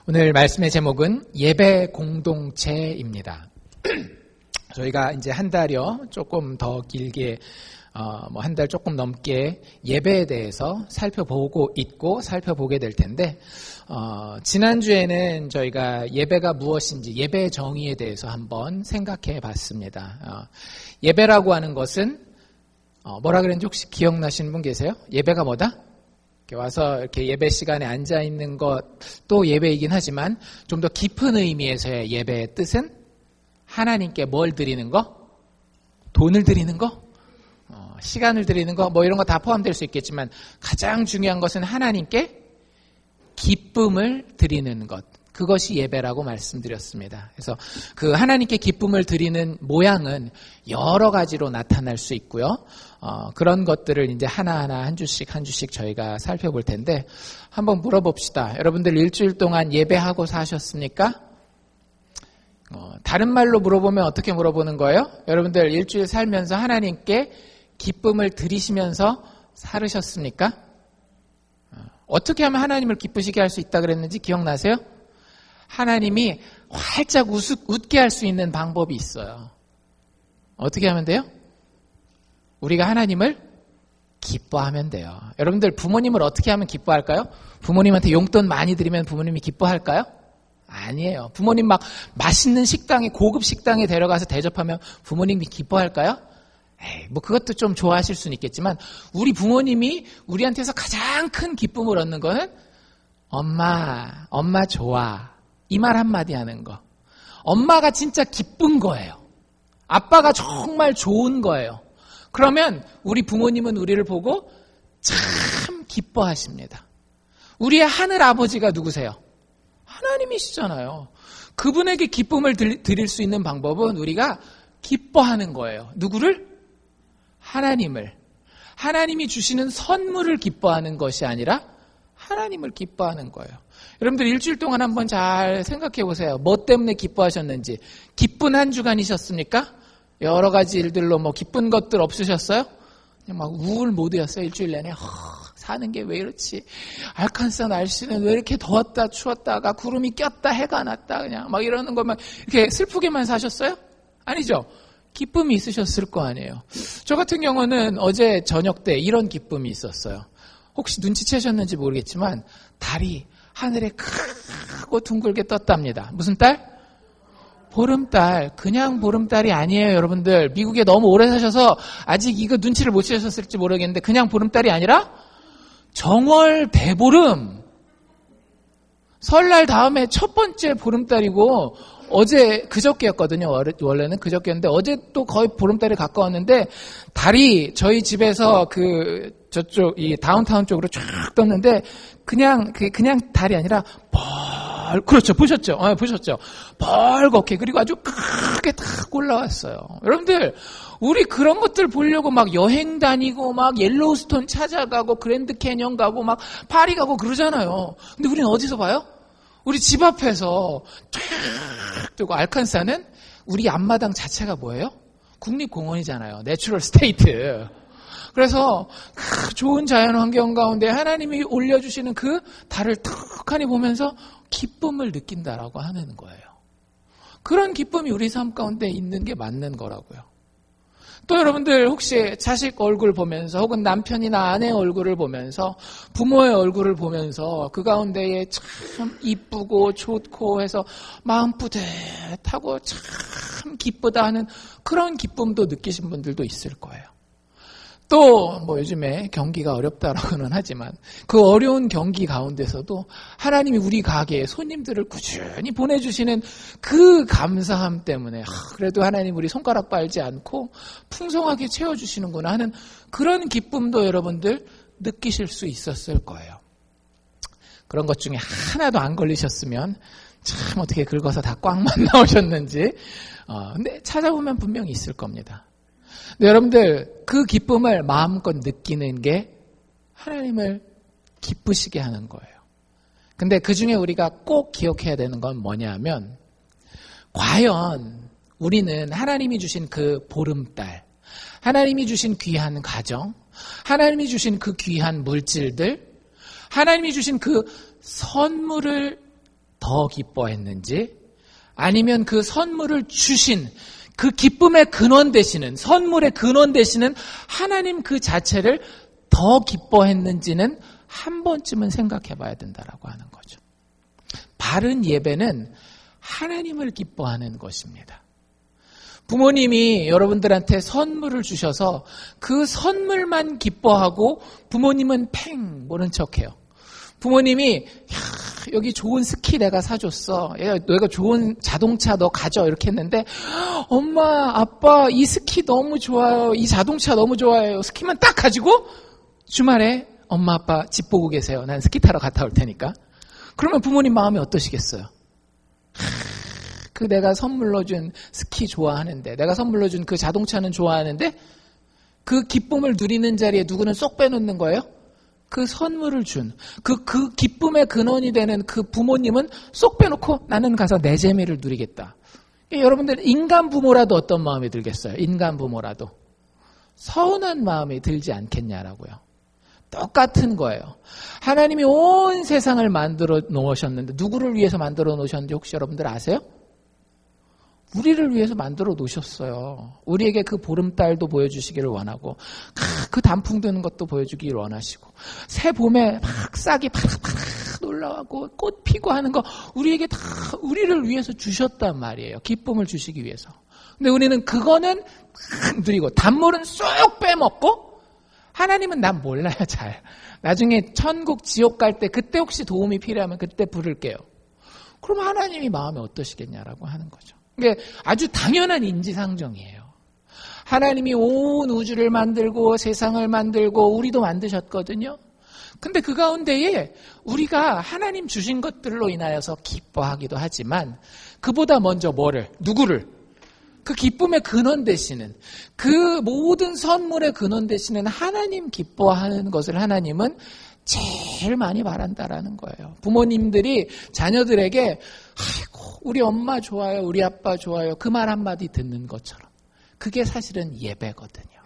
오늘 말씀의 제목은 예배 공동체입니다. 저희가 이제 한 달여 조금 더 길게 한 달 조금 넘게 예배에 대해서 살펴보고 있고 살펴보게 될 텐데 지난주에는 저희가 예배가 무엇인지 예배의 정의에 대해서 한번 생각해 봤습니다. 예배라고 하는 것은 뭐라 그랬는지 혹시 기억나시는 분 계세요? 예배가 뭐다? 와서 이렇게 예배 시간에 앉아 있는 것도 예배이긴 하지만 좀 더 깊은 의미에서의 예배의 뜻은 하나님께 뭘 드리는 거? 돈을 드리는 거? 시간을 드리는 거? 뭐 이런 거 다 포함될 수 있겠지만 가장 중요한 것은 하나님께 기쁨을 드리는 것. 그것이 예배라고 말씀드렸습니다. 그래서 그 하나님께 기쁨을 드리는 모양은 여러 가지로 나타날 수 있고요. 그런 것들을 이제 하나하나 한 주씩 저희가 살펴볼 텐데 한번 물어봅시다. 여러분들 일주일 동안 예배하고 사셨습니까? 다른 말로 물어보면 어떻게 물어보는 거예요? 여러분들 일주일 살면서 하나님께 기쁨을 드리시면서 살으셨습니까? 어떻게 하면 하나님을 기쁘시게 할 수 있다 그랬는지 기억나세요? 하나님이 활짝 웃게 할 수 있는 방법이 있어요. 어떻게 하면 돼요? 우리가 하나님을 기뻐하면 돼요. 여러분들 부모님을 어떻게 하면 기뻐할까요? 부모님한테 용돈 많이 드리면 부모님이 기뻐할까요? 아니에요. 부모님 막 맛있는 식당에 고급 식당에 데려가서 대접하면 부모님이 기뻐할까요? 뭐 그것도 좀 좋아하실 수는 있겠지만 우리 부모님이 우리한테서 가장 큰 기쁨을 얻는 거는 엄마 좋아. 이 말 한마디 하는 거. 엄마가 진짜 기쁜 거예요. 아빠가 정말 좋은 거예요. 그러면 우리 부모님은 우리를 보고 참 기뻐하십니다. 우리의 하늘 아버지가 누구세요? 하나님이시잖아요. 그분에게 기쁨을 드릴 수 있는 방법은 우리가 기뻐하는 거예요. 누구를? 하나님을. 하나님이 주시는 선물을 기뻐하는 것이 아니라 하나님을 기뻐하는 거예요. 여러분들 일주일 동안 한번 잘 생각해 보세요. 뭐 때문에 기뻐하셨는지. 기쁜 한 주간이셨습니까? 여러 가지 일들로 뭐 기쁜 것들 없으셨어요? 그냥 막 우울 모드였어요. 일주일 내내. 사는 게 왜 이렇지? 알칸사 날씨는 왜 이렇게 더웠다 추웠다가 구름이 꼈다 해가 났다 그냥 막 이러는 것만 이렇게 슬프게만 사셨어요? 아니죠. 기쁨이 있으셨을 거 아니에요. 저 같은 경우는 어제 저녁 때 이런 기쁨이 있었어요. 혹시 눈치채셨는지 모르겠지만 달이 하늘에 크고 둥글게 떴답니다. 무슨 달? 보름달. 그냥 보름달이 아니에요, 여러분들. 미국에 너무 오래 사셔서 아직 이거 눈치를 못 채셨을지 모르겠는데 그냥 보름달이 아니라 정월 대보름. 설날 다음에 첫 번째 보름달이고 어제 그저께였거든요. 원래는 그저께였는데 어제 또 거의 보름달에 가까웠는데 달이 저희 집에서 저쪽 이 다운타운 쪽으로 쫙 떴는데 그냥 달이 아니라 그렇죠. 보셨죠? 보셨죠? 벌겋게 그리고 아주 크게 탁 올라왔어요. 여러분들 우리 그런 것들 보려고 막 여행 다니고 막 옐로우스톤 찾아가고 그랜드 캐년 가고 막 파리 가고 그러잖아요. 근데 우리는 어디서 봐요? 우리 집 앞에서 쫙 뜨고 알칸사는 우리 앞마당 자체가 뭐예요? 국립공원이잖아요. 내추럴 스테이트. 그래서 좋은 자연 환경 가운데 하나님이 올려주시는 그 달을 턱하니 보면서 기쁨을 느낀다라고 하는 거예요. 그런 기쁨이 우리 삶 가운데 있는 게 맞는 거라고요. 또 여러분들 혹시 자식 얼굴 보면서 혹은 남편이나 아내의 얼굴을 보면서 부모의 얼굴을 보면서 그 가운데에 참 이쁘고 좋고 해서 마음 뿌듯하고 참 기쁘다 하는 그런 기쁨도 느끼신 분들도 있을 거예요. 또 뭐 요즘에 경기가 어렵다라고는 하지만 그 어려운 경기 가운데서도 하나님이 우리 가게에 손님들을 꾸준히 보내주시는 그 감사함 때문에 그래도 하나님 우리 손가락 빨지 않고 풍성하게 채워주시는구나 하는 그런 기쁨도 여러분들 느끼실 수 있었을 거예요. 그런 것 중에 하나도 안 걸리셨으면 참 어떻게 긁어서 다 꽉만 나오셨는지 근데 찾아보면 분명히 있을 겁니다. 네, 여러분들 그 기쁨을 마음껏 느끼는 게 하나님을 기쁘시게 하는 거예요. 근데 그 중에 우리가 꼭 기억해야 되는 건 뭐냐면 과연 우리는 하나님이 주신 그 보름달, 하나님이 주신 귀한 가정, 하나님이 주신 그 귀한 물질들, 하나님이 주신 그 선물을 더 더 기뻐했는지, 아니면 그 선물을 주신 그 기쁨의 근원 되시는, 선물의 근원 되시는 하나님 그 자체를 더 기뻐했는지는 한 번쯤은 생각해 봐야 된다라고 하는 거죠. 바른 예배는 하나님을 기뻐하는 것입니다. 부모님이 여러분들한테 선물을 주셔서 그 선물만 기뻐하고 부모님은 팽 모른 척해요. 부모님이 여기 좋은 스키 내가 사줬어. 너희가 좋은 자동차 너 가져. 이렇게 했는데 엄마, 아빠 이 스키 너무 좋아요. 이 자동차 너무 좋아요. 스키만 딱 가지고 주말에 엄마, 아빠 집 보고 계세요. 난 스키 타러 갔다 올 테니까. 그러면 부모님 마음이 어떠시겠어요? 그 내가 선물로 준 스키 좋아하는데, 내가 선물로 준 그 자동차는 좋아하는데 그 기쁨을 누리는 자리에 누구는 쏙 빼놓는 거예요? 그 선물을 준, 그 기쁨의 근원이 되는 그 부모님은 쏙 빼놓고 나는 가서 내 재미를 누리겠다. 여러분들 인간 부모라도 어떤 마음이 들겠어요? 인간 부모라도 서운한 마음이 들지 않겠냐라고요. 똑같은 거예요. 하나님이 온 세상을 만들어 놓으셨는데 누구를 위해서 만들어 놓으셨는지 혹시 여러분들 아세요? 우리를 위해서 만들어 놓으셨어요. 우리에게 그 보름달도 보여주시기를 원하고 그 단풍 드는 것도 보여주기를 원하시고 새 봄에 막 싹이 파락파락 올라가고 꽃 피고 하는 거 우리에게 다 우리를 위해서 주셨단 말이에요. 기쁨을 주시기 위해서. 근데 우리는 그거는 누리고 단물은 쏙 빼먹고 하나님은 난 몰라요 잘. 나중에 천국 지옥 갈 때 그때 혹시 도움이 필요하면 그때 부를게요. 그럼 하나님이 마음이 어떠시겠냐라고 하는 거죠. 이게 아주 당연한 인지상정이에요. 하나님이 온 우주를 만들고 세상을 만들고 우리도 만드셨거든요. 근데 그 가운데에 우리가 하나님 주신 것들로 인하여서 기뻐하기도 하지만 그보다 먼저 누구를? 그 기쁨의 근원 되시는 그 모든 선물의 근원 되시는 하나님 기뻐하는 것을 하나님은 제일 많이 바란다라는 거예요. 부모님들이 자녀들에게 아이고 우리 엄마 좋아요, 우리 아빠 좋아요 그 말 한마디 듣는 것처럼 그게 사실은 예배거든요.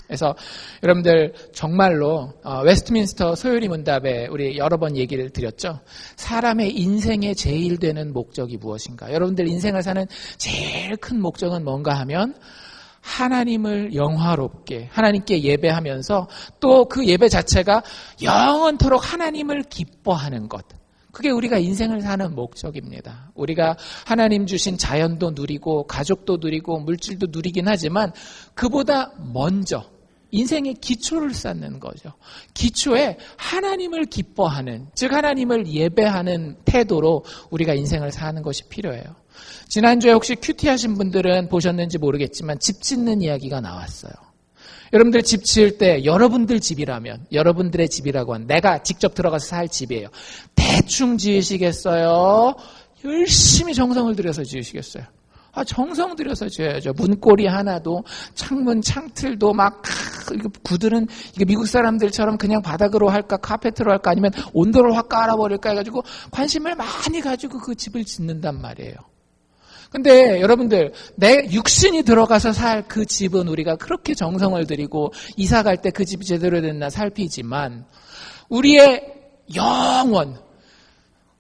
그래서 여러분들 정말로 웨스트민스터 소요리 문답에 우리 여러 번 얘기를 드렸죠. 사람의 인생의 제일 되는 목적이 무엇인가? 여러분들 인생을 사는 제일 큰 목적은 뭔가 하면 하나님을 영화롭게 하나님께 예배하면서 또 그 예배 자체가 영원토록 하나님을 기뻐하는 것. 그게 우리가 인생을 사는 목적입니다. 우리가 하나님 주신 자연도 누리고 가족도 누리고 물질도 누리긴 하지만 그보다 먼저 인생의 기초를 쌓는 거죠. 기초에 하나님을 기뻐하는, 즉 하나님을 예배하는 태도로 우리가 인생을 사는 것이 필요해요. 지난주에 혹시 큐티 하신 분들은 보셨는지 모르겠지만 집 짓는 이야기가 나왔어요. 여러분들 집 지을 때 여러분들 집이라면, 여러분들의 집이라고 한 내가 직접 들어가서 살 집이에요. 대충 지으시겠어요? 열심히 정성을 들여서 지으시겠어요? 정성 들여서 지어야죠. 문고리 하나도, 창문, 창틀도 막, 구들은, 이게 미국 사람들처럼 그냥 바닥으로 할까, 카페트로 할까, 아니면 온도를 확 깔아버릴까 해가지고 관심을 많이 가지고 그 집을 짓는단 말이에요. 근데 여러분들, 내 육신이 들어가서 살 그 집은 우리가 그렇게 정성을 들이고, 이사 갈 때 그 집이 제대로 됐나 살피지만, 우리의 영원,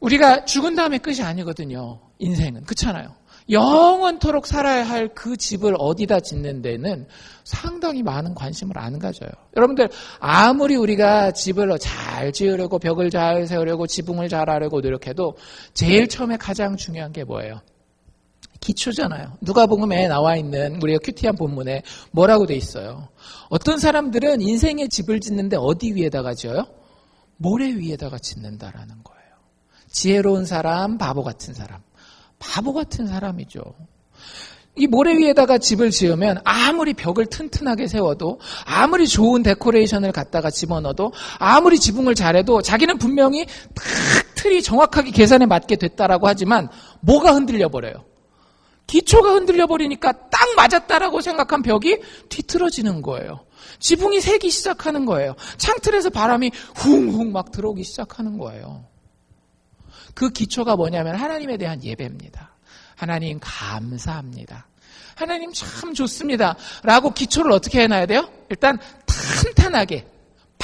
우리가 죽은 다음에 끝이 아니거든요. 인생은. 그렇잖아요. 영원토록 살아야 할 그 집을 어디다 짓는 데는 상당히 많은 관심을 안 가져요. 여러분들 아무리 우리가 집을 잘 지으려고 벽을 잘 세우려고 지붕을 잘 하려고 노력해도 제일 처음에 가장 중요한 게 뭐예요? 기초잖아요. 누가복음에 나와 있는 우리가 큐티한 본문에 뭐라고 돼 있어요? 어떤 사람들은 인생의 집을 짓는데 어디 위에다가 지어요? 모래 위에다가 짓는다라는 거예요. 지혜로운 사람, 바보 같은 사람. 바보 같은 사람이죠. 이 모래 위에다가 집을 지으면 아무리 벽을 튼튼하게 세워도 아무리 좋은 데코레이션을 갖다가 집어넣어도 아무리 지붕을 잘해도 자기는 분명히 딱 틀이 정확하게 계산에 맞게 됐다라고 하지만 뭐가 흔들려 버려요? 기초가 흔들려 버리니까 딱 맞았다라고 생각한 벽이 뒤틀어지는 거예요. 지붕이 새기 시작하는 거예요. 창틀에서 바람이 훅훅 막 들어오기 시작하는 거예요. 그 기초가 뭐냐면 하나님에 대한 예배입니다. 하나님 감사합니다. 하나님 참 좋습니다. 라고 기초를 어떻게 해놔야 돼요? 일단 탄탄하게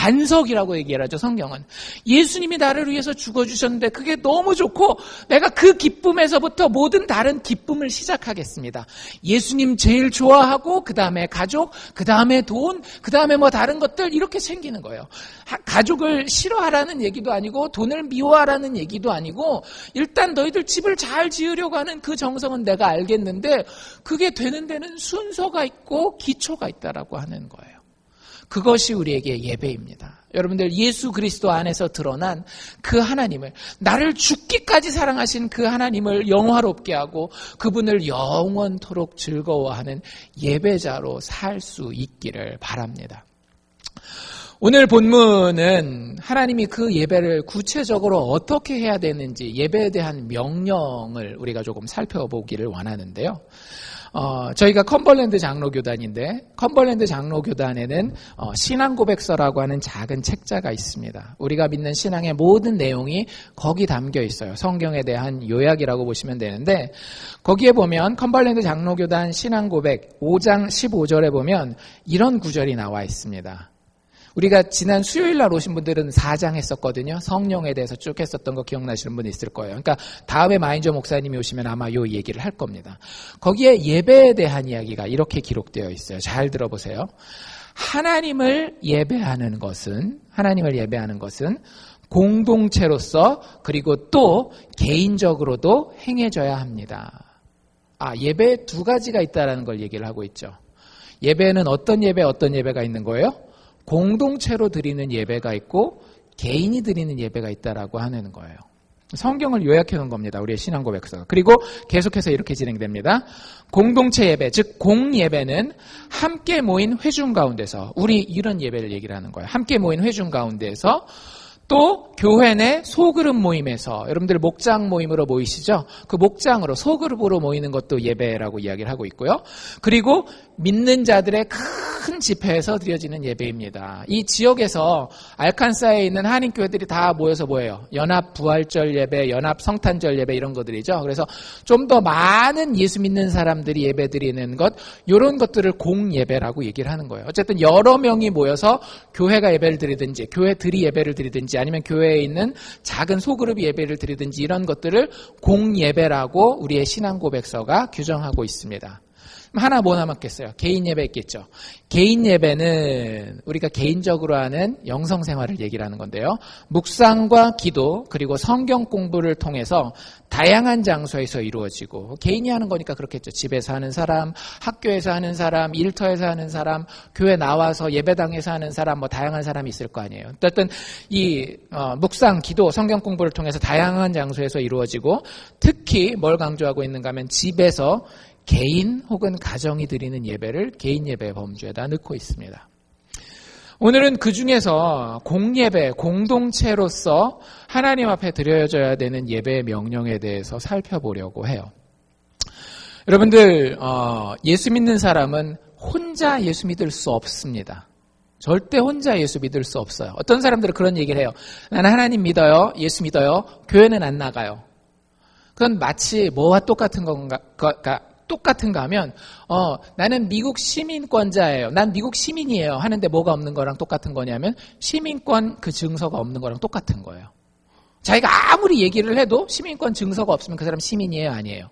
반석이라고 얘기를 하죠, 성경은. 예수님이 나를 위해서 죽어주셨는데 그게 너무 좋고 내가 그 기쁨에서부터 모든 다른 기쁨을 시작하겠습니다. 예수님 제일 좋아하고 그 다음에 가족, 그 다음에 돈, 그 다음에 뭐 다른 것들 이렇게 생기는 거예요. 가족을 싫어하라는 얘기도 아니고 돈을 미워하라는 얘기도 아니고 일단 너희들 집을 잘 지으려고 하는 그 정성은 내가 알겠는데 그게 되는 데는 순서가 있고 기초가 있다라고 하는 거예요. 그것이 우리에게 예배입니다. 여러분들 예수 그리스도 안에서 드러난 그 하나님을, 나를 죽기까지 사랑하신 그 하나님을 영화롭게 하고 그분을 영원토록 즐거워하는 예배자로 살 수 있기를 바랍니다. 오늘 본문은 하나님이 그 예배를 구체적으로 어떻게 해야 되는지 예배에 대한 명령을 우리가 조금 살펴보기를 원하는데요. 저희가 컴벌랜드 장로교단인데 컴벌랜드 장로교단에는 신앙고백서라고 하는 작은 책자가 있습니다. 우리가 믿는 신앙의 모든 내용이 거기 담겨 있어요. 성경에 대한 요약이라고 보시면 되는데 거기에 보면 컴벌랜드 장로교단 신앙고백 5장 15절에 보면 이런 구절이 나와 있습니다. 우리가 지난 수요일 날 오신 분들은 4장 했었거든요. 성령에 대해서 쭉 했었던 거 기억나시는 분 있을 거예요. 그러니까 다음에 마인저 목사님이 오시면 아마 이 얘기를 할 겁니다. 거기에 예배에 대한 이야기가 이렇게 기록되어 있어요. 잘 들어보세요. 하나님을 예배하는 것은 공동체로서 그리고 또 개인적으로도 행해져야 합니다. 예배에 두 가지가 있다는 걸 얘기를 하고 있죠. 예배는 어떤 예배가 있는 거예요? 공동체로 드리는 예배가 있고 개인이 드리는 예배가 있다라고 하는 거예요. 성경을 요약해 놓은 겁니다. 우리의 신앙고백서가. 그리고 계속해서 이렇게 진행됩니다. 공동체 예배, 즉 공예배는 함께 모인 회중 가운데서, 우리 이런 예배를 얘기를 하는 거예요. 함께 모인 회중 가운데서 또 교회 내 소그룹 모임에서, 여러분들 목장 모임으로 모이시죠? 그 목장으로 소그룹으로 모이는 것도 예배라고 이야기를 하고 있고요. 그리고 믿는 자들의 큰 집회에서 드려지는 예배입니다. 이 지역에서 알칸사에 있는 한인교회들이 다 모여서 뭐예요? 연합 부활절 예배, 연합 성탄절 예배 이런 것들이죠. 그래서 좀 더 많은 예수 믿는 사람들이 예배 드리는 것, 이런 것들을 공예배라고 얘기를 하는 거예요. 어쨌든 여러 명이 모여서 교회가 예배를 드리든지 교회들이 예배를 드리든지 아니면 교회에 있는 작은 소그룹이 예배를 드리든지 이런 것들을 공예배라고 우리의 신앙고백서가 규정하고 있습니다. 하나 뭐 남았겠어요? 개인 예배 있겠죠. 개인 예배는 우리가 개인적으로 하는 영성생활을 얘기를 하는 건데요. 묵상과 기도 그리고 성경 공부를 통해서 다양한 장소에서 이루어지고, 개인이 하는 거니까 그렇겠죠. 집에서 하는 사람, 학교에서 하는 사람, 일터에서 하는 사람, 교회 나와서 예배당에서 하는 사람, 뭐 다양한 사람이 있을 거 아니에요. 어쨌든 이 묵상, 기도, 성경 공부를 통해서 다양한 장소에서 이루어지고, 특히 뭘 강조하고 있는가 하면 집에서 개인 혹은 가정이 드리는 예배를 개인 예배 범주에다 넣고 있습니다. 오늘은 그 중에서 공예배, 공동체로서 하나님 앞에 드려져야 되는 예배의 명령에 대해서 살펴보려고 해요. 여러분들, 예수 믿는 사람은 혼자 예수 믿을 수 없습니다. 절대 혼자 예수 믿을 수 없어요. 어떤 사람들은 그런 얘기를 해요. 나는 하나님 믿어요. 예수 믿어요. 교회는 안 나가요. 그건 마치 뭐와 똑같은 똑같은가 하면 나는 미국 시민권자예요. 난 미국 시민이에요. 하는데 뭐가 없는 거랑 똑같은 거냐면 시민권 그 증서가 없는 거랑 똑같은 거예요. 자기가 아무리 얘기를 해도 시민권 증서가 없으면 그 사람 시민이에요? 아니에요?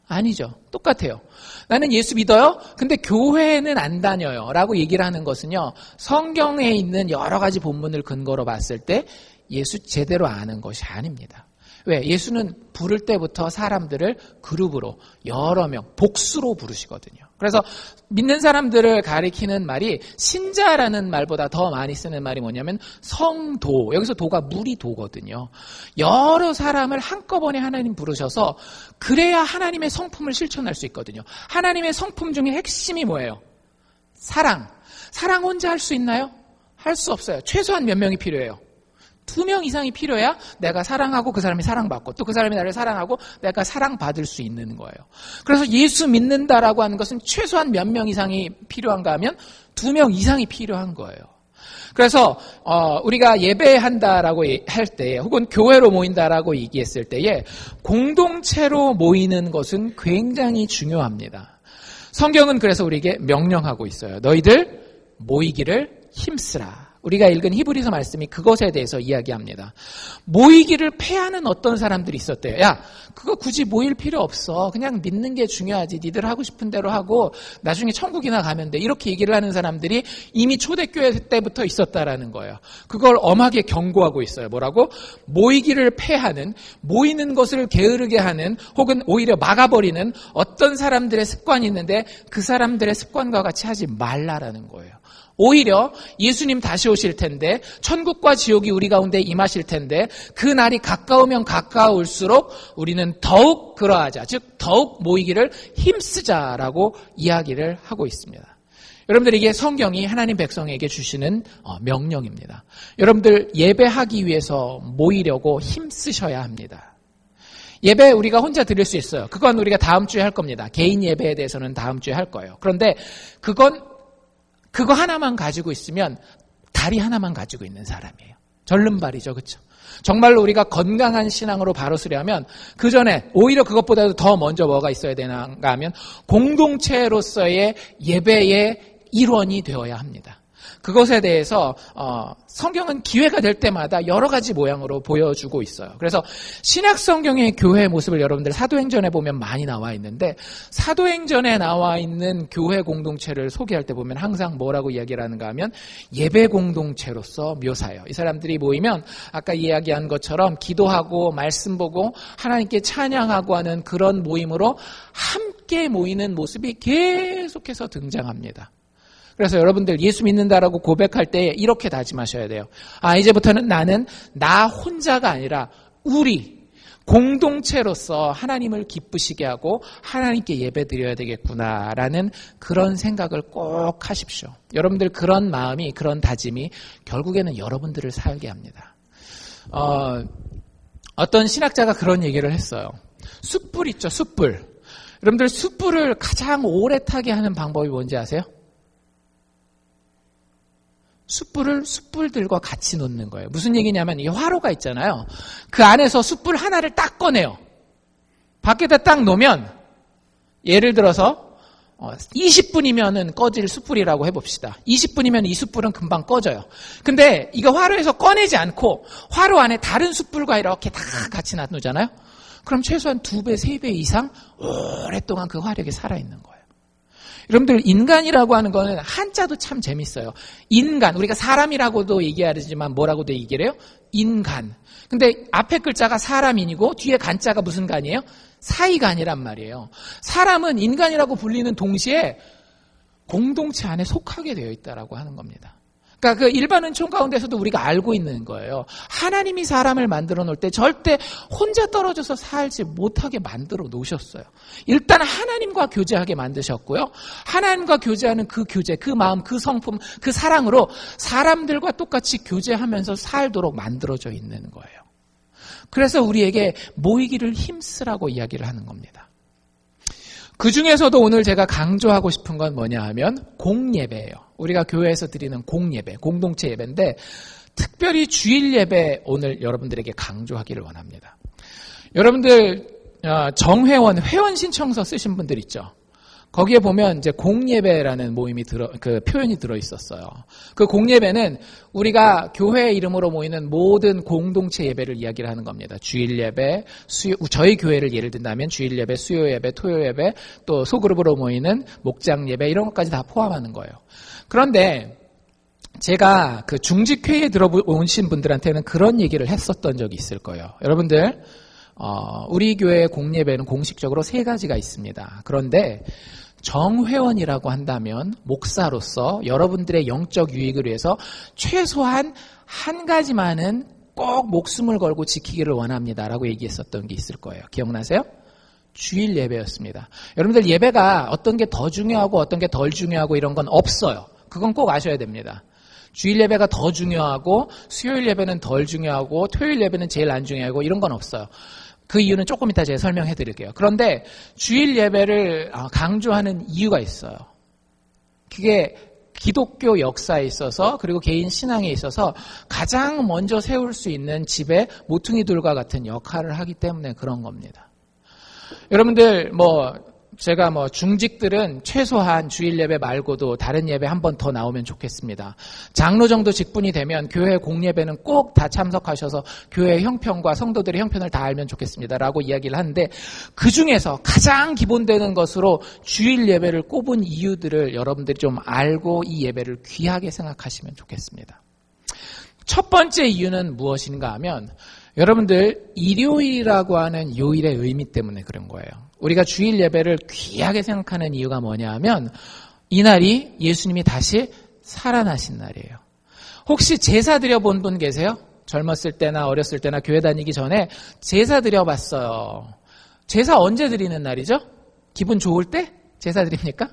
아니죠. 똑같아요. 나는 예수 믿어요. 근데 교회는 안 다녀요. 라고 얘기를 하는 것은요. 성경에 있는 여러 가지 본문을 근거로 봤을 때 예수 제대로 아는 것이 아닙니다. 왜? 예수는 부를 때부터 사람들을 그룹으로 여러 명, 복수로 부르시거든요. 그래서 믿는 사람들을 가리키는 말이 신자라는 말보다 더 많이 쓰는 말이 뭐냐면 성도. 여기서 도가 무리도거든요. 여러 사람을 한꺼번에 하나님 부르셔서 그래야 하나님의 성품을 실천할 수 있거든요. 하나님의 성품 중에 핵심이 뭐예요? 사랑. 사랑 혼자 할 수 있나요? 할 수 없어요. 최소한 몇 명이 필요해요? 2명 이상이 필요해야 내가 사랑하고 그 사람이 사랑받고 또 그 사람이 나를 사랑하고 내가 사랑받을 수 있는 거예요. 그래서 예수 믿는다라고 하는 것은 최소한 몇 명 이상이 필요한가 하면 2명 이상이 필요한 거예요. 그래서 우리가 예배한다라고 할 때 혹은 교회로 모인다라고 얘기했을 때에 공동체로 모이는 것은 굉장히 중요합니다. 성경은 그래서 우리에게 명령하고 있어요. 너희들 모이기를 힘쓰라. 우리가 읽은 히브리서 말씀이 그것에 대해서 이야기합니다. 모이기를 패하는 어떤 사람들이 있었대요. 야, 그거 굳이 모일 필요 없어. 그냥 믿는 게 중요하지. 니들 하고 싶은 대로 하고 나중에 천국이나 가면 돼. 이렇게 얘기를 하는 사람들이 이미 초대교회 때부터 있었다라는 거예요. 그걸 엄하게 경고하고 있어요. 뭐라고? 모이기를 패하는, 모이는 것을 게으르게 하는, 혹은 오히려 막아버리는 어떤 사람들의 습관이 있는데 그 사람들의 습관과 같이 하지 말라라는 거예요. 오히려 예수님 다시 오실 텐데, 천국과 지옥이 우리 가운데 임하실 텐데, 그 날이 가까우면 가까울수록 우리는 더욱 그러하자, 즉 더욱 모이기를 힘쓰자라고 이야기를 하고 있습니다. 여러분들, 이게 성경이 하나님 백성에게 주시는 명령입니다. 여러분들, 예배하기 위해서 모이려고 힘쓰셔야 합니다. 예배 우리가 혼자 드릴 수 있어요. 그건 우리가 다음 주에 할 겁니다. 개인 예배에 대해서는 다음 주에 할 거예요. 그런데 그거 하나만 가지고 있으면 다리 하나만 가지고 있는 사람이에요. 절름발이죠. 그렇죠? 정말로 우리가 건강한 신앙으로 바로 서려면 그 전에 오히려 그것보다도 더 먼저 뭐가 있어야 되는가 하면 공동체로서의 예배의 일원이 되어야 합니다. 그것에 대해서 성경은 기회가 될 때마다 여러 가지 모양으로 보여주고 있어요. 그래서 신약 성경의 교회의 모습을 여러분들 사도행전에 보면 많이 나와 있는데, 사도행전에 나와 있는 교회 공동체를 소개할 때 보면 항상 뭐라고 이야기를 하는가 하면 예배 공동체로서 묘사해요. 이 사람들이 모이면 아까 이야기한 것처럼 기도하고 말씀 보고 하나님께 찬양하고 하는 그런 모임으로 함께 모이는 모습이 계속해서 등장합니다. 그래서 여러분들 예수 믿는다라고 고백할 때 이렇게 다짐하셔야 돼요. 이제부터는 나는 나 혼자가 아니라 우리 공동체로서 하나님을 기쁘시게 하고 하나님께 예배드려야 되겠구나라는 그런 생각을 꼭 하십시오. 여러분들 그런 마음이, 그런 다짐이 결국에는 여러분들을 살게 합니다. 어떤 신학자가 그런 얘기를 했어요. 숯불 있죠, 숯불. 여러분들 숯불을 가장 오래 타게 하는 방법이 뭔지 아세요? 숯불을 숯불들과 같이 놓는 거예요. 무슨 얘기냐면 이 화로가 있잖아요. 그 안에서 숯불 하나를 딱 꺼내요. 밖에다 딱 놓으면 예를 들어서 20분이면은 꺼질 숯불이라고 해봅시다. 20분이면 이 숯불은 금방 꺼져요. 근데 이거 화로에서 꺼내지 않고 화로 안에 다른 숯불과 이렇게 다 같이 놔두잖아요. 그럼 최소한 2배, 3배 이상 오랫동안 그 화력이 살아있는 거예요. 여러분들 인간이라고 하는 거는 한자도 참 재밌어요. 인간, 우리가 사람이라고도 얘기하지만 뭐라고도 얘기를 해요? 인간. 근데 앞에 글자가 사람인이고 뒤에 간자가 무슨 간이에요? 사이간이란 말이에요. 사람은 인간이라고 불리는 동시에 공동체 안에 속하게 되어 있다라고 하는 겁니다. 그러니까 그 일반 은총 가운데서도 우리가 알고 있는 거예요. 하나님이 사람을 만들어 놓을 때 절대 혼자 떨어져서 살지 못하게 만들어 놓으셨어요. 일단 하나님과 교제하게 만드셨고요. 하나님과 교제하는 그 교제, 그 마음, 그 성품, 그 사랑으로 사람들과 똑같이 교제하면서 살도록 만들어져 있는 거예요. 그래서 우리에게 모이기를 힘쓰라고 이야기를 하는 겁니다. 그 중에서도 오늘 제가 강조하고 싶은 건 뭐냐 하면 공예배예요. 우리가 교회에서 드리는 공예배, 공동체 예배인데 특별히 주일 예배 오늘 여러분들에게 강조하기를 원합니다. 여러분들 정회원, 회원 신청서 쓰신 분들 있죠? 거기에 보면 이제 공예배라는 모임이 그 표현이 들어 있었어요. 그 공예배는 우리가 교회 이름으로 모이는 모든 공동체 예배를 이야기를 하는 겁니다. 주일 예배, 저희 교회를 예를 든다면 주일 예배, 수요 예배, 토요 예배, 또 소그룹으로 모이는 목장 예배 이런 것까지 다 포함하는 거예요. 그런데 제가 그 중직회에 들어오신 분들한테는 그런 얘기를 했었던 적이 있을 거예요. 여러분들, 우리 교회의 공예배는 공식적으로 3가지가 있습니다. 그런데 정회원이라고 한다면 목사로서 여러분들의 영적 유익을 위해서 최소한 한 가지만은 꼭 목숨을 걸고 지키기를 원합니다라고 얘기했었던 게 있을 거예요. 기억나세요? 주일 예배였습니다. 여러분들 예배가 어떤 게 더 중요하고 어떤 게 덜 중요하고 이런 건 없어요. 그건 꼭 아셔야 됩니다. 주일 예배가 더 중요하고 수요일 예배는 덜 중요하고 토요일 예배는 제일 안 중요하고 이런 건 없어요. 그 이유는 조금 이따 제가 설명해 드릴게요. 그런데 주일 예배를 강조하는 이유가 있어요. 그게 기독교 역사에 있어서 그리고 개인 신앙에 있어서 가장 먼저 세울 수 있는 집의 모퉁이돌과 같은 역할을 하기 때문에 그런 겁니다. 여러분들 제가 중직들은 최소한 주일 예배 말고도 다른 예배 한 번 더 나오면 좋겠습니다. 장로 정도 직분이 되면 교회 공예배는 꼭 다 참석하셔서 교회의 형편과 성도들의 형편을 다 알면 좋겠습니다라고 이야기를 하는데, 그 중에서 가장 기본되는 것으로 주일 예배를 꼽은 이유들을 여러분들이 좀 알고 이 예배를 귀하게 생각하시면 좋겠습니다. 첫 번째 이유는 무엇인가 하면, 여러분들 일요일이라고 하는 요일의 의미 때문에 그런 거예요. 우리가 주일 예배를 귀하게 생각하는 이유가 뭐냐 하면, 이날이 예수님이 다시 살아나신 날이에요. 혹시 제사 드려본 분 계세요? 젊었을 때나 어렸을 때나 교회 다니기 전에 제사 드려봤어요. 제사 언제 드리는 날이죠? 기분 좋을 때 제사 드립니까?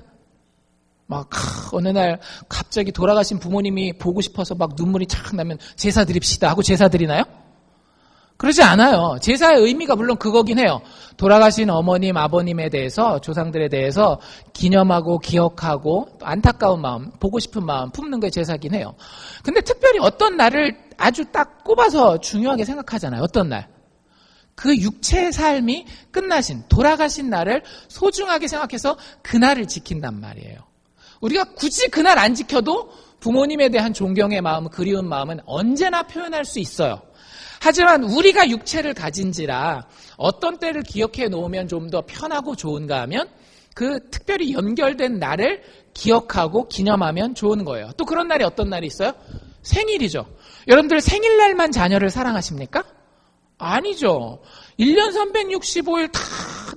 어느 날 갑자기 돌아가신 부모님이 보고 싶어서 눈물이 착 나면 제사 드립시다 하고 제사 드리나요? 그러지 않아요. 제사의 의미가 물론 그거긴 해요. 돌아가신 어머님, 아버님에 대해서, 조상들에 대해서 기념하고 기억하고 안타까운 마음, 보고 싶은 마음 품는 게 제사긴 해요. 근데 특별히 어떤 날을 아주 딱 꼽아서 중요하게 생각하잖아요. 어떤 날? 그 육체의 삶이 끝나신, 돌아가신 날을 소중하게 생각해서 그날을 지킨단 말이에요. 우리가 굳이 그날 안 지켜도 부모님에 대한 존경의 마음, 그리운 마음은 언제나 표현할 수 있어요. 하지만 우리가 육체를 가진지라 어떤 때를 기억해 놓으면 좀 더 편하고 좋은가 하면, 그 특별히 연결된 날을 기억하고 기념하면 좋은 거예요. 또 그런 날이 어떤 날이 있어요? 생일이죠. 여러분들 생일날만 자녀를 사랑하십니까? 아니죠. 1년 365일 다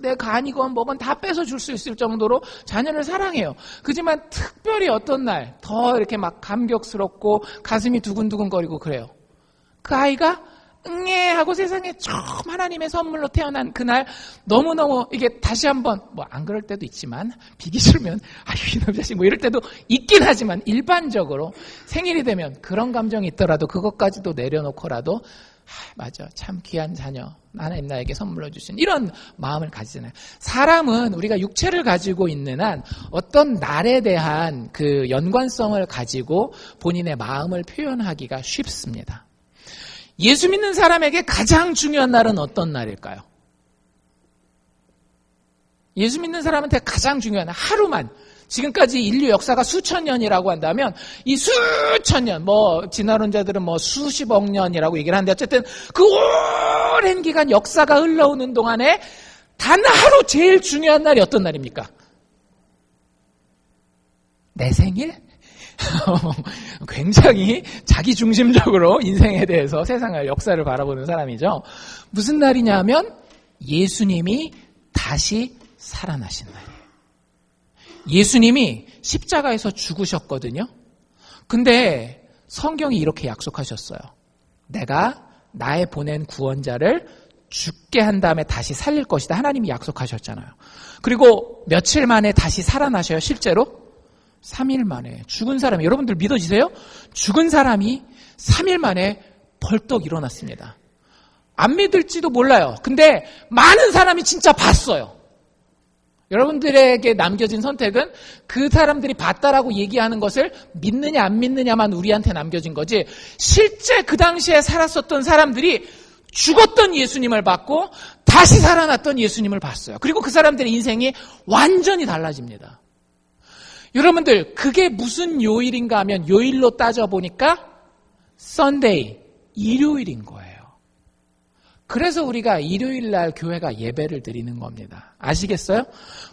내 간이건 뭐건 다 뺏어줄 수 있을 정도로 자녀를 사랑해요. 그지만 특별히 어떤 날 더 이렇게 감격스럽고 가슴이 두근두근거리고 그래요. 그 아이가 응애하고 세상에 처음 하나님의 선물로 태어난 그날 너무너무 이게 다시 한번 안 그럴 때도 있지만 비기 싫으면 이놈 자식 이럴 때도 있긴 하지만, 일반적으로 생일이 되면 그런 감정이 있더라도 그것까지도 내려놓고라도 맞아, 참 귀한 자녀 하나님 나에게 선물로 주신, 이런 마음을 가지잖아요. 사람은 우리가 육체를 가지고 있는 한 어떤 날에 대한 그 연관성을 가지고 본인의 마음을 표현하기가 쉽습니다. 예수 믿는 사람에게 가장 중요한 날은 어떤 날일까요? 예수 믿는 사람한테 가장 중요한 날, 하루만, 지금까지 인류 역사가 수천 년이라고 한다면 이 수천 년, 진화론자들은 수십억 년이라고 얘기를 하는데, 어쨌든 그 오랜 기간 역사가 흘러오는 동안에 단 하루 제일 중요한 날이 어떤 날입니까? 내 생일? 굉장히 자기중심적으로 인생에 대해서 세상을, 역사를 바라보는 사람이죠. 무슨 날이냐 하면 예수님이 다시 살아나신 날이에요. 예수님이 십자가에서 죽으셨거든요. 근데 성경이 이렇게 약속하셨어요. 내가 나의 보낸 구원자를 죽게 한 다음에 다시 살릴 것이다. 하나님이 약속하셨잖아요. 그리고 며칠 만에 다시 살아나셔요. 실제로 3일 만에. 죽은 사람이, 여러분들 믿어지세요? 죽은 사람이 3일 만에 벌떡 일어났습니다. 안 믿을지도 몰라요. 근데 많은 사람이 진짜 봤어요. 여러분들에게 남겨진 선택은 그 사람들이 봤다라고 얘기하는 것을 믿느냐 안 믿느냐만 우리한테 남겨진 거지, 실제 그 당시에 살았었던 사람들이 죽었던 예수님을 봤고 다시 살아났던 예수님을 봤어요. 그리고 그 사람들의 인생이 완전히 달라집니다. 여러분들, 그게 무슨 요일인가 하면, 요일로 따져보니까 Sunday, 일요일인 거예요. 그래서 우리가 일요일날 교회가 예배를 드리는 겁니다. 아시겠어요?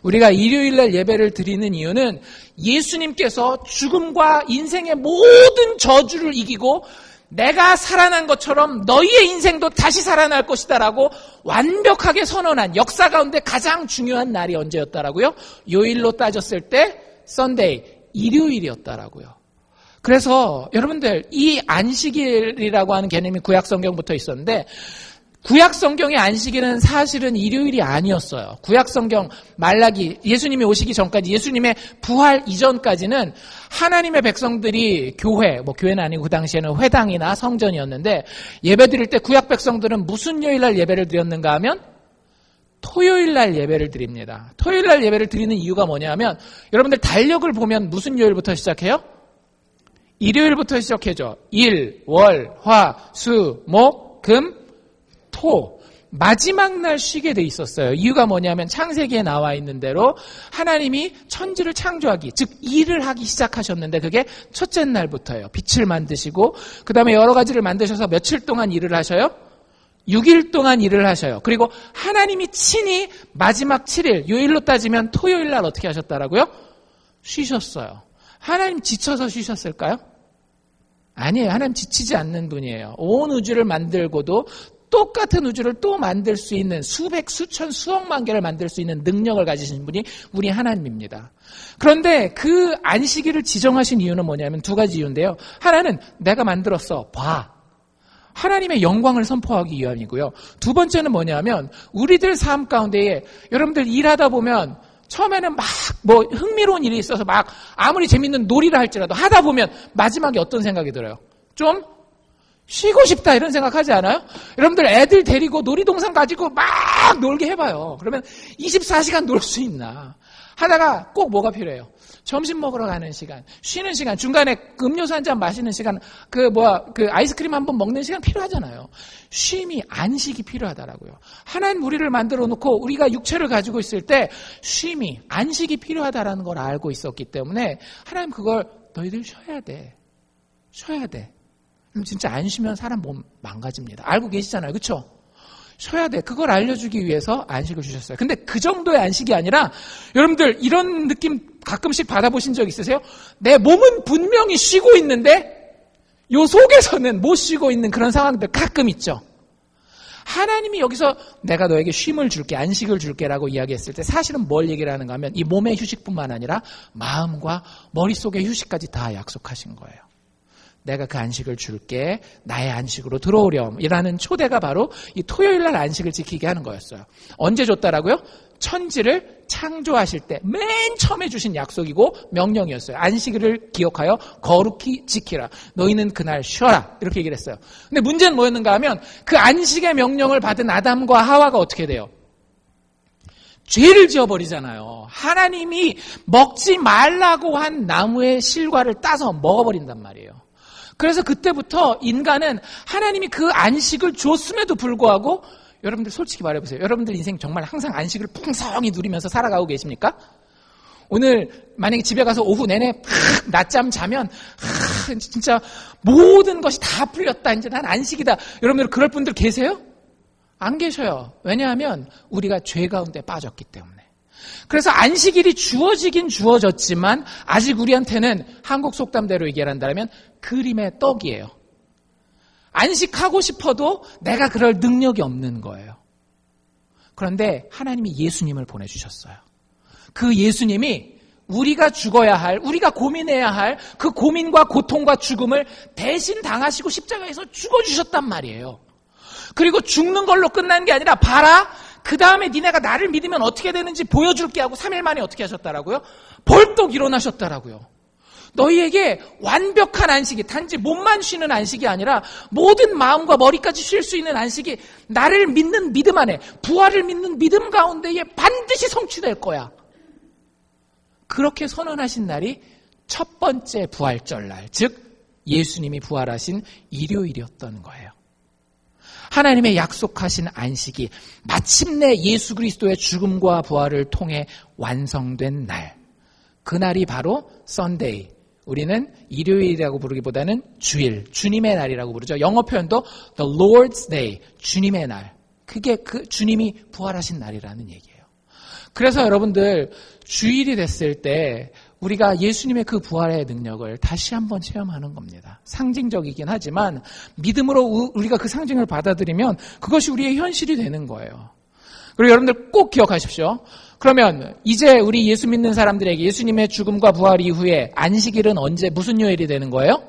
우리가 일요일날 예배를 드리는 이유는 예수님께서 죽음과 인생의 모든 저주를 이기고 내가 살아난 것처럼 너희의 인생도 다시 살아날 것이다 라고 완벽하게 선언한, 역사 가운데 가장 중요한 날이 언제였다라고요? 요일로 따졌을 때 Sunday, 일요일이었다라고요. 그래서 여러분들, 이 안식일이라고 하는 개념이 구약성경부터 있었는데, 구약성경의 안식일은 사실은 일요일이 아니었어요. 구약성경 말라기, 예수님이 오시기 전까지, 예수님의 부활 이전까지는 하나님의 백성들이 교회는 아니고 그 당시에는 회당이나 성전이었는데, 예배 드릴 때 구약 백성들은 무슨 요일날 예배를 드렸는가 하면 토요일날 예배를 드립니다. 토요일날 예배를 드리는 이유가 뭐냐면, 여러분들 달력을 보면 무슨 요일부터 시작해요? 일요일부터 시작해죠. 일, 월, 화, 수, 목, 금, 토. 마지막 날 쉬게 돼 있었어요. 이유가 뭐냐면 창세기에 나와 있는 대로 하나님이 천지를 창조하기, 즉 일을 하기 시작하셨는데 그게 첫째 날부터예요. 빛을 만드시고 그 다음에 여러 가지를 만드셔서 며칠 동안 일을 하셔요? 6일 동안 일을 하셔요. 그리고 하나님이 친히 마지막 7일, 요일로 따지면 토요일 날 어떻게 하셨다라고요? 쉬셨어요. 하나님 지쳐서 쉬셨을까요? 아니에요. 하나님 지치지 않는 분이에요. 온 우주를 만들고도 똑같은 우주를 또 만들 수 있는 수백, 수천, 수억만 개를 만들 수 있는 능력을 가지신 분이 우리 하나님입니다. 그런데 그 안식일을 지정하신 이유는 뭐냐면 두 가지 이유인데요. 하나는 내가 만들었어. 봐. 하나님의 영광을 선포하기 위함이고요. 두 번째는 뭐냐면 우리들 삶 가운데에 여러분들 일하다 보면 처음에는 막 뭐 흥미로운 일이 있어서 막 아무리 재밌는 놀이를 할지라도 하다 보면 마지막에 어떤 생각이 들어요? 좀 쉬고 싶다 이런 생각하지 않아요? 여러분들 애들 데리고 놀이동산 가지고 막 놀게 해봐요. 그러면 24시간 놀 수 있나? 하다가 꼭 뭐가 필요해요? 점심 먹으러 가는 시간, 쉬는 시간, 중간에 음료수 한 잔 마시는 시간, 그 아이스크림 한번 먹는 시간 필요하잖아요. 쉼이, 안식이 필요하다라고요. 하나님 우리를 만들어 놓고 우리가 육체를 가지고 있을 때 쉼이, 안식이 필요하다라는 걸 알고 있었기 때문에 하나님 그걸 너희들 쉬어야 돼. 쉬어야 돼. 진짜 안 쉬면 사람 몸 망가집니다. 알고 계시잖아요. 그렇죠? 쉬어야 돼. 그걸 알려주기 위해서 안식을 주셨어요. 근데 그 정도의 안식이 아니라 여러분들 이런 느낌 가끔씩 받아보신 적 있으세요? 내 몸은 분명히 쉬고 있는데 요 속에서는 못 쉬고 있는 그런 상황들 가끔 있죠. 하나님이 여기서 내가 너에게 쉼을 줄게, 안식을 줄게라고 이야기했을 때 사실은 뭘 얘기를 하는가 하면 이 몸의 휴식뿐만 아니라 마음과 머릿속의 휴식까지 다 약속하신 거예요. 내가 그 안식을 줄게, 나의 안식으로 들어오렴 이라는 초대가 바로 이 토요일 날 안식을 지키게 하는 거였어요. 언제 줬다라고요? 천지를 창조하실 때 맨 처음에 주신 약속이고 명령이었어요. 안식일을 기억하여 거룩히 지키라. 너희는 그날 쉬어라. 이렇게 얘기를 했어요. 근데 문제는 뭐였는가 하면 그 안식의 명령을 받은 아담과 하와가 어떻게 돼요? 죄를 지어버리잖아요. 하나님이 먹지 말라고 한 나무의 실과를 따서 먹어버린단 말이에요. 그래서 그때부터 인간은 하나님이 그 안식을 줬음에도 불구하고 여러분들 솔직히 말해보세요. 여러분들 인생 정말 항상 안식을 풍성히 누리면서 살아가고 계십니까? 오늘 만약에 집에 가서 오후 내내 낮잠 자면 진짜 모든 것이 다 풀렸다. 이제 난 안식이다. 여러분들 그럴 분들 계세요? 안 계셔요. 왜냐하면 우리가 죄 가운데 빠졌기 때문에. 그래서 안식일이 주어지긴 주어졌지만 아직 우리한테는 한국 속담대로 얘기한다면 그림의 떡이에요. 안식하고 싶어도 내가 그럴 능력이 없는 거예요. 그런데 하나님이 예수님을 보내주셨어요. 그 예수님이 우리가 죽어야 할, 우리가 고민해야 할 그 고민과 고통과 죽음을 대신 당하시고 십자가에서 죽어주셨단 말이에요. 그리고 죽는 걸로 끝난 게 아니라 봐라, 그 다음에 니네가 나를 믿으면 어떻게 되는지 보여줄게 하고 3일 만에 어떻게 하셨다라고요? 벌떡 일어나셨다라고요. 너희에게 완벽한 안식이, 단지 몸만 쉬는 안식이 아니라 모든 마음과 머리까지 쉴 수 있는 안식이 나를 믿는 믿음 안에, 부활을 믿는 믿음 가운데에 반드시 성취될 거야. 그렇게 선언하신 날이 첫 번째 부활절날, 즉 예수님이 부활하신 일요일이었던 거예요. 하나님의 약속하신 안식이 마침내 예수 그리스도의 죽음과 부활을 통해 완성된 날, 그날이 바로 썬데이, 우리는 일요일이라고 부르기보다는 주일, 주님의 날이라고 부르죠. 영어 표현도 The Lord's Day, 주님의 날. 그게 그 주님이 부활하신 날이라는 얘기예요. 그래서 여러분들 주일이 됐을 때 우리가 예수님의 그 부활의 능력을 다시 한번 체험하는 겁니다. 상징적이긴 하지만 믿음으로 우리가 그 상징을 받아들이면 그것이 우리의 현실이 되는 거예요. 그리고 여러분들 꼭 기억하십시오. 그러면 이제 우리 예수 믿는 사람들에게 예수님의 죽음과 부활 이후에 안식일은 언제, 무슨 요일이 되는 거예요?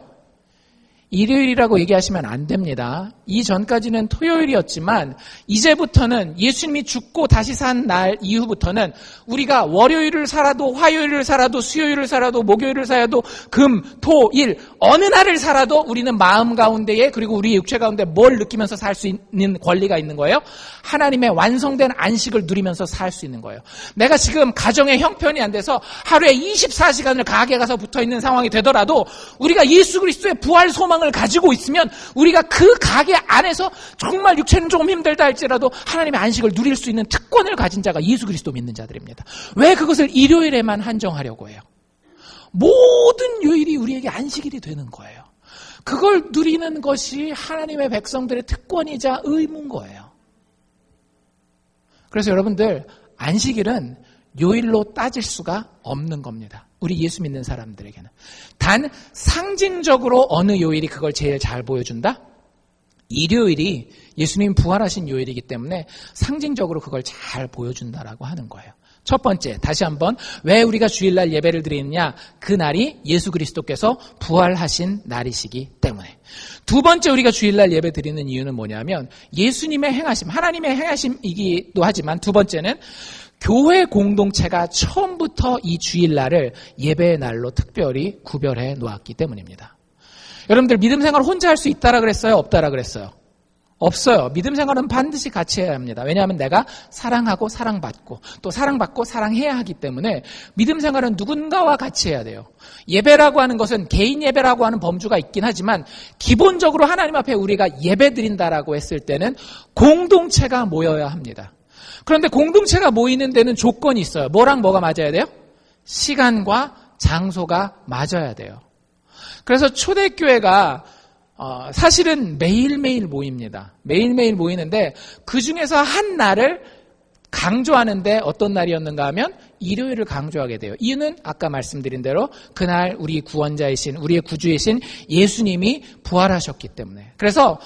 일요일이라고 얘기하시면 안 됩니다. 이전까지는 토요일이었지만 이제부터는 예수님이 죽고 다시 산 날 이후부터는 우리가 월요일을 살아도 화요일을 살아도 수요일을 살아도 목요일을 살아도 금, 토, 일 어느 날을 살아도 우리는 마음 가운데에 그리고 우리 육체 가운데 뭘 느끼면서 살 수 있는 권리가 있는 거예요? 하나님의 완성된 안식을 누리면서 살 수 있는 거예요. 내가 지금 가정의 형편이 안 돼서 하루에 24시간을 가게 가서 붙어있는 상황이 되더라도 우리가 예수 그리스도의 부활 소망을 가지고 있으면 우리가 그 가게 안에서 정말 육체는 조금 힘들다 할지라도 하나님의 안식을 누릴 수 있는 특권을 가진 자가 예수 그리스도 믿는 자들입니다. 왜 그것을 일요일에만 한정하려고 해요? 모든 요일이 우리에게 안식일이 되는 거예요. 그걸 누리는 것이 하나님의 백성들의 특권이자 의무인 거예요. 그래서 여러분들, 안식일은 요일로 따질 수가 없는 겁니다. 우리 예수 믿는 사람들에게는. 단 상징적으로 어느 요일이 그걸 제일 잘 보여준다? 일요일이 예수님 부활하신 요일이기 때문에 상징적으로 그걸 잘 보여준다라고 하는 거예요. 첫 번째, 다시 한번 왜 우리가 주일날 예배를 드리느냐? 그 날이 예수 그리스도께서 부활하신 날이시기 때문에. 두 번째 우리가 주일날 예배 드리는 이유는 뭐냐면 예수님의 행하심, 하나님의 행하심이기도 하지만 두 번째는 교회 공동체가 처음부터 이 주일날을 예배의 날로 특별히 구별해 놓았기 때문입니다. 여러분들 믿음 생활 혼자 할 수 있다라 그랬어요? 없다라 그랬어요? 없어요. 믿음 생활은 반드시 같이 해야 합니다. 왜냐하면 내가 사랑하고 사랑받고 또 사랑받고 사랑해야 하기 때문에 믿음 생활은 누군가와 같이 해야 돼요. 예배라고 하는 것은 개인 예배라고 하는 범주가 있긴 하지만 기본적으로 하나님 앞에 우리가 예배 드린다라고 했을 때는 공동체가 모여야 합니다. 그런데 공동체가 모이는 데는 조건이 있어요. 뭐랑 뭐가 맞아야 돼요? 시간과 장소가 맞아야 돼요. 그래서 초대교회가 사실은 매일매일 모입니다. 매일매일 모이는데 그 중에서 한 날을 강조하는데 어떤 날이었는가 하면 일요일을 강조하게 돼요. 이유는 아까 말씀드린 대로 그날 우리 구원자이신 우리의 구주이신 예수님이 부활하셨기 때문에. 그래서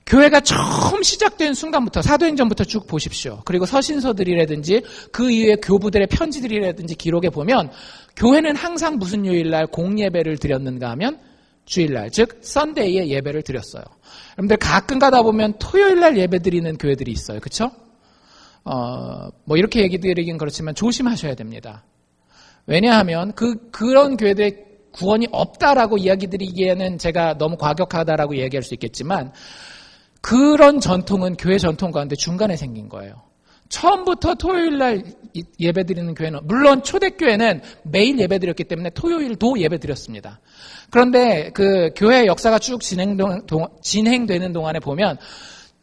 교회가 처음 시작된 순간부터 사도행전부터 쭉 보십시오. 그리고 서신서들이라든지 그 이후에 교부들의 편지들이라든지 기록에 보면 교회는 항상 무슨 요일날 공예배를 드렸는가 하면 주일날, 즉 썬데이에 예배를 드렸어요. 여러분들 가끔 가다 보면 토요일날 예배 드리는 교회들이 있어요. 그렇죠? 뭐 이렇게 얘기 드리긴 그렇지만 조심하셔야 됩니다. 왜냐하면 그런 교회들의 구원이 없다라고 이야기 드리기에는 제가 너무 과격하다라고 얘기할 수 있겠지만 그런 전통은 교회 전통 가운데 중간에 생긴 거예요. 처음부터 토요일날 예배드리는 교회는 물론 초대교회는 매일 예배드렸기 때문에 토요일도 예배드렸습니다. 그런데 그 교회 역사가 쭉 진행되는 동안에 보면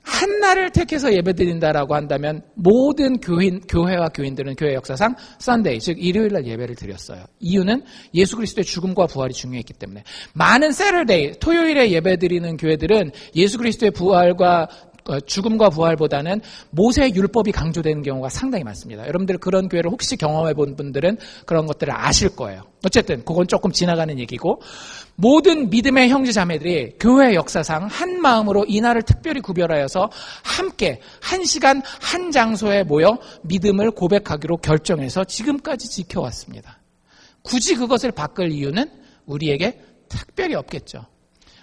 한 날을 택해서 예배드린다라고 한다면 모든 교회와 교인들은 교회 역사상 썬데이, 즉 일요일날 예배를 드렸어요. 이유는 예수 그리스도의 죽음과 부활이 중요했기 때문에. 많은 세터데이, 토요일에 예배드리는 교회들은 예수 그리스도의 부활과 죽음과 부활보다는 모세의 율법이 강조되는 경우가 상당히 많습니다. 여러분들 그런 교회를 혹시 경험해 본 분들은 그런 것들을 아실 거예요. 어쨌든 그건 조금 지나가는 얘기고 모든 믿음의 형제 자매들이 교회 역사상 한 마음으로 이 날을 특별히 구별하여서 함께 한 시간 한 장소에 모여 믿음을 고백하기로 결정해서 지금까지 지켜왔습니다. 굳이 그것을 바꿀 이유는 우리에게 특별히 없겠죠.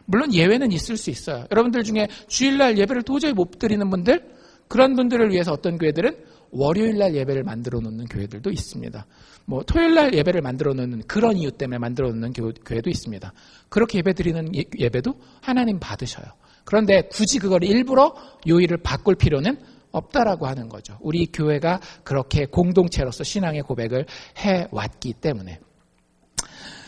물론 예외는 있을 수 있어요. 여러분들 중에 주일날 예배를 도저히 못 드리는 분들, 그런 분들을 위해서 어떤 교회들은 월요일날 예배를 만들어 놓는 교회들도 있습니다. 뭐 토요일날 예배를 만들어 놓는 그런 이유 때문에 만들어 놓는 교회도 있습니다. 그렇게 예배 드리는 예배도 하나님 받으셔요. 그런데 굳이 그걸 일부러 요일을 바꿀 필요는 없다라고 하는 거죠. 우리 교회가 그렇게 공동체로서 신앙의 고백을 해왔기 때문에.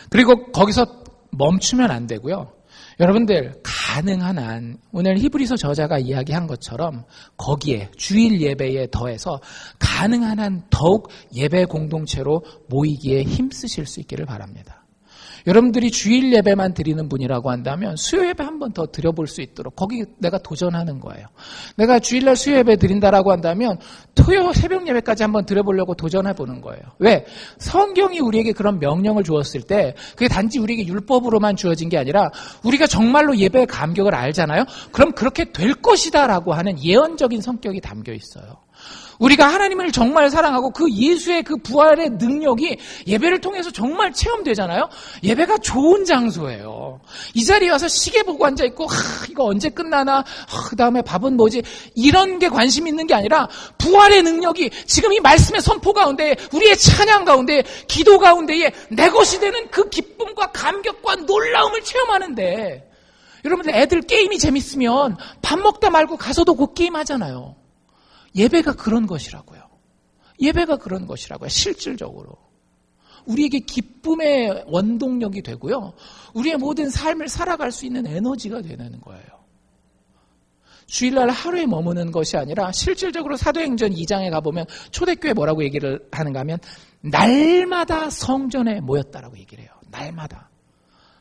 그리고 거기서 멈추면 안 되고요. 여러분들 가능한 한 오늘 히브리서 저자가 이야기한 것처럼 거기에 주일 예배에 더해서 가능한 한 더욱 예배 공동체로 모이기에 힘쓰실 수 있기를 바랍니다. 여러분들이 주일 예배만 드리는 분이라고 한다면 수요 예배 한 번 더 드려볼 수 있도록 거기 내가 도전하는 거예요. 내가 주일날 수요 예배 드린다라고 한다면 토요 새벽 예배까지 한번 드려보려고 도전해보는 거예요. 왜? 성경이 우리에게 그런 명령을 주었을 때 그게 단지 우리에게 율법으로만 주어진 게 아니라 우리가 정말로 예배의 감격을 알잖아요. 그럼 그렇게 될 것이다 라고 하는 예언적인 성격이 담겨 있어요. 우리가 하나님을 정말 사랑하고 그 예수의 그 부활의 능력이 예배를 통해서 정말 체험되잖아요. 예배가 좋은 장소예요. 이 자리에 와서 시계 보고 앉아있고 이거 언제 끝나나, 그 다음에 밥은 뭐지, 이런 게 관심 있는 게 아니라 부활의 능력이 지금 이 말씀의 선포 가운데, 우리의 찬양 가운데, 기도 가운데에 내 것이 되는 그 기쁨과 감격과 놀라움을 체험하는데, 여러분들 애들 게임이 재밌으면 밥 먹다 말고 가서도 그 게임 하잖아요. 예배가 그런 것이라고요. 예배가 그런 것이라고요. 실질적으로. 우리에게 기쁨의 원동력이 되고요. 우리의 모든 삶을 살아갈 수 있는 에너지가 되는 거예요. 주일날 하루에 머무는 것이 아니라 실질적으로 사도행전 2장에 가보면 초대교회 뭐라고 얘기를 하는가 하면 날마다 성전에 모였다라고 얘기를 해요. 날마다.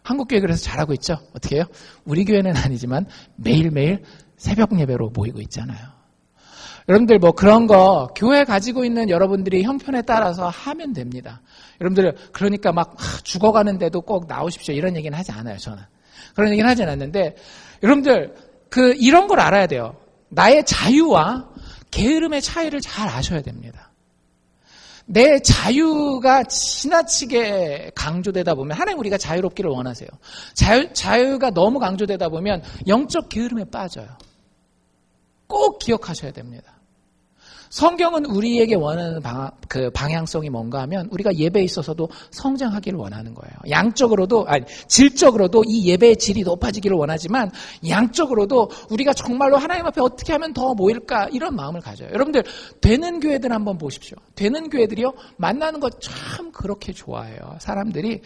한국교회 그래서 잘하고 있죠. 어떻게 해요? 우리 교회는 아니지만 매일매일 새벽 예배로 모이고 있잖아요. 여러분들 뭐 그런 거 교회 가지고 있는 여러분들이 형편에 따라서 하면 됩니다. 여러분들 그러니까 막 죽어가는데도 꼭 나오십시오 이런 얘기는 하지 않아요. 저는 그런 얘기는 하지 않았는데, 여러분들 이런 걸 알아야 돼요. 나의 자유와 게으름의 차이를 잘 아셔야 됩니다. 내 자유가 지나치게 강조되다 보면, 하나님 우리가 자유롭기를 원하세요. 자유가 너무 강조되다 보면 영적 게으름에 빠져요. 꼭 기억하셔야 됩니다. 성경은 우리에게 원하는 방향성이 뭔가 하면 우리가 예배에 있어서도 성장하기를 원하는 거예요. 질적으로도 이 예배의 질이 높아지기를 원하지만 양적으로도 우리가 정말로 하나님 앞에 어떻게 하면 더 모일까 이런 마음을 가져요. 여러분들 되는 교회들 한번 보십시오. 되는 교회들이요 만나는 거 참 그렇게 좋아해요. 사람들이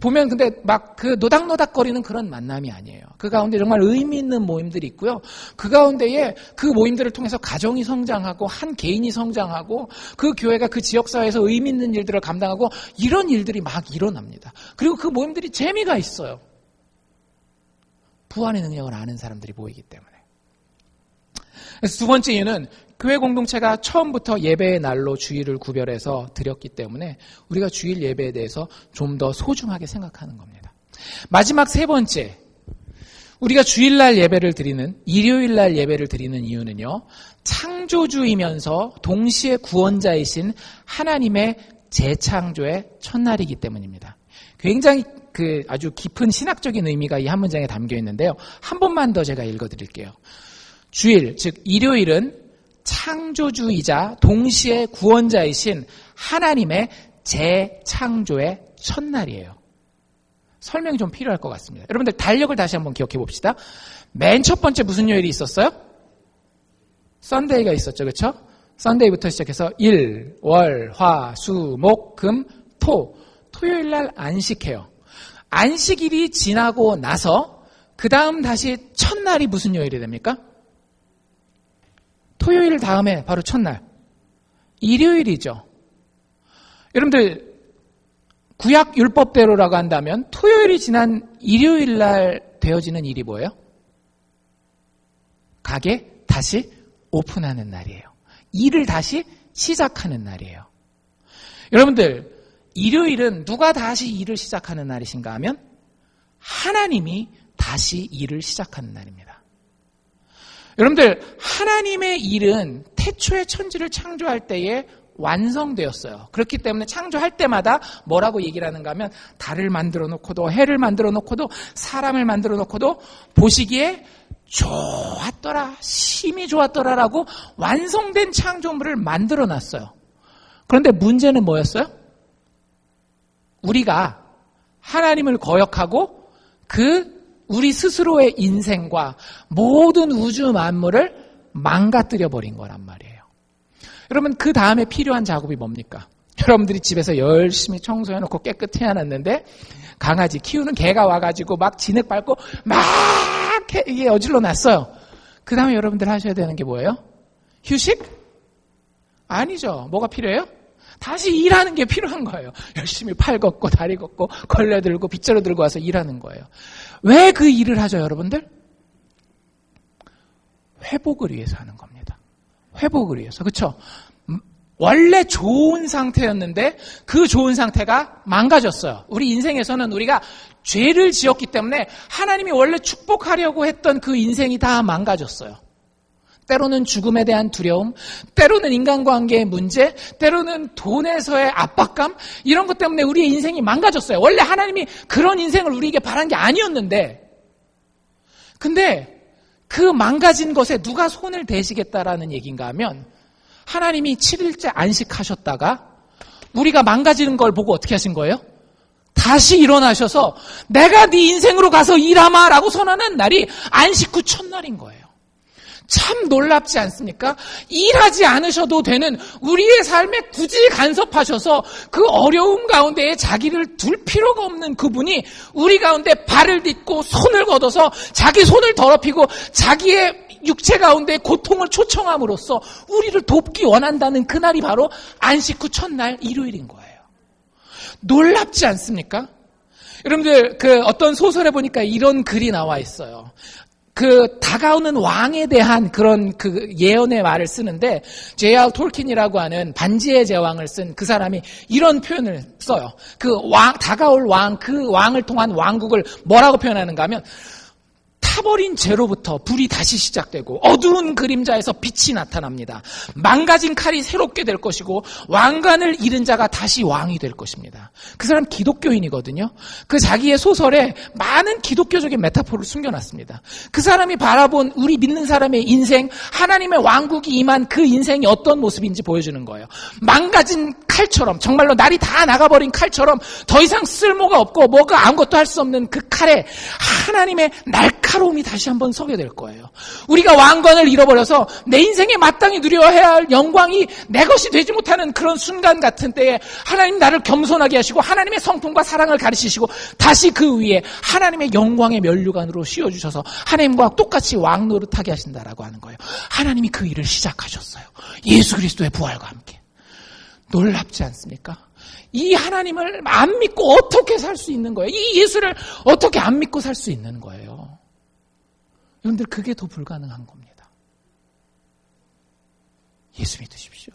보면 근데 막 노닥노닥거리는 그런 만남이 아니에요. 그 가운데 정말 의미 있는 모임들이 있고요. 그 가운데에 그 모임들을 통해서 가정이 성장하고 한 개인이 성장하고 그 교회가 그 지역사회에서 의미 있는 일들을 감당하고 이런 일들이 막 일어납니다. 그리고 그 모임들이 재미가 있어요. 부활의 능력을 아는 사람들이 모이기 때문에. 그래서 두 번째 이유는 교회 공동체가 처음부터 예배의 날로 주일을 구별해서 드렸기 때문에 우리가 주일 예배에 대해서 좀 더 소중하게 생각하는 겁니다. 마지막 세 번째, 우리가 주일날 예배를 드리는, 일요일날 예배를 드리는 이유는요, 창조주이면서 동시에 구원자이신 하나님의 재창조의 첫날이기 때문입니다. 굉장히 아주 깊은 신학적인 의미가 이 한 문장에 담겨 있는데요. 한 번만 더 제가 읽어드릴게요. 주일, 즉 일요일은 창조주이자 동시에 구원자이신 하나님의 재창조의 첫날이에요. 설명이 좀 필요할 것 같습니다. 여러분들 달력을 다시 한번 기억해 봅시다. 맨 첫 번째 무슨 요일이 있었어요? 썬데이가 있었죠. 그렇죠? 썬데이부터 시작해서 일, 월, 화, 수, 목, 금, 토. 토요일 날 안식해요. 안식일이 지나고 나서 그 다음 다시 첫날이 무슨 요일이 됩니까? 토요일 다음에 바로 첫날. 일요일이죠. 여러분들 구약 율법대로라고 한다면 토요일이 지난 일요일 날 되어지는 일이 뭐예요? 가게 다시 오픈하는 날이에요. 일을 다시 시작하는 날이에요. 여러분들 일요일은 누가 다시 일을 시작하는 날이신가 하면 하나님이 다시 일을 시작하는 날입니다. 여러분들 하나님의 일은 태초에 천지를 창조할 때에 완성되었어요. 그렇기 때문에 창조할 때마다 뭐라고 얘기를 하는가 하면 달을 만들어 놓고도 해를 만들어 놓고도 사람을 만들어 놓고도 보시기에 좋았더라, 심히 좋았더라라고 완성된 창조물을 만들어 놨어요. 그런데 문제는 뭐였어요? 우리가 하나님을 거역하고 우리 스스로의 인생과 모든 우주 만물을 망가뜨려 버린 거란 말이에요. 여러분 그 다음에 필요한 작업이 뭡니까? 여러분들이 집에서 열심히 청소해놓고 깨끗이 해놨는데 강아지 키우는 개가 와가지고 막 진흙 밟고 막 이게 어질러 놨어요. 그 다음에 여러분들 하셔야 되는 게 뭐예요? 휴식? 아니죠. 뭐가 필요해요? 다시 일하는 게 필요한 거예요. 열심히 팔 걷고 다리 걷고 걸레 들고 빗자루 들고 와서 일하는 거예요. 왜 그 일을 하죠, 여러분들? 회복을 위해서 하는 겁니다. 회복을 위해서. 그렇죠? 원래 좋은 상태였는데 그 좋은 상태가 망가졌어요. 우리 인생에서는 우리가 죄를 지었기 때문에 하나님이 원래 축복하려고 했던 그 인생이 다 망가졌어요. 때로는 죽음에 대한 두려움, 때로는 인간관계의 문제, 때로는 돈에서의 압박감, 이런 것 때문에 우리의 인생이 망가졌어요. 원래 하나님이 그런 인생을 우리에게 바란 게 아니었는데, 근데 그 망가진 것에 누가 손을 대시겠다라는 얘기인가 하면, 하나님이 7일째 안식하셨다가 우리가 망가지는 걸 보고 어떻게 하신 거예요? 다시 일어나셔서 내가 네 인생으로 가서 일하마라고 선언한 날이 안식 후 첫날인 거예요. 참 놀랍지 않습니까? 일하지 않으셔도 되는 우리의 삶에 굳이 간섭하셔서 그 어려움 가운데에 자기를 둘 필요가 없는 그분이 우리 가운데 발을 딛고 손을 걷어서 자기 손을 더럽히고 자기의 육체 가운데 고통을 초청함으로써 우리를 돕기 원한다는 그날이 바로 안식 후 첫날 일요일인 거예요. 놀랍지 않습니까? 여러분들 어떤 소설에 보니까 이런 글이 나와 있어요. 다가오는 왕에 대한 그런 예언의 말을 쓰는데 J.R. 톨킨이라고 하는 반지의 제왕을 쓴 그 사람이 이런 표현을 써요. 다가올 왕, 그 왕을 통한 왕국을 뭐라고 표현하는가 하면 타버린 재로부터 불이 다시 시작되고 어두운 그림자에서 빛이 나타납니다. 망가진 칼이 새롭게 될 것이고 왕관을 잃은 자가 다시 왕이 될 것입니다. 그 사람 기독교인이거든요. 그 자기의 소설에 많은 기독교적인 메타포를 숨겨놨습니다. 그 사람이 바라본 우리 믿는 사람의 인생, 하나님의 왕국이 임한 그 인생이 어떤 모습인지 보여주는 거예요. 망가진 칼처럼, 정말로 날이 다 나가버린 칼처럼 더 이상 쓸모가 없고 뭐가 아무것도 할 수 없는 그 칼에 하나님의 날카로움이 다시 한번 서게 될 거예요. 우리가 왕관을 잃어버려서 내 인생에 마땅히 누려야 할 영광이 내 것이 되지 못하는 그런 순간 같은 때에 하나님 나를 겸손하게 하시고 하나님의 성품과 사랑을 가르치시고 다시 그 위에 하나님의 영광의 면류관으로 씌워주셔서 하나님과 똑같이 왕 노릇하게 하신다라고 하는 거예요. 하나님이 그 일을 시작하셨어요. 예수 그리스도의 부활과 함께. 놀랍지 않습니까? 이 하나님을 안 믿고 어떻게 살 수 있는 거예요? 이 예수를 어떻게 안 믿고 살 수 있는 거예요? 여러분들 그게 더 불가능한 겁니다. 예수 믿으십시오.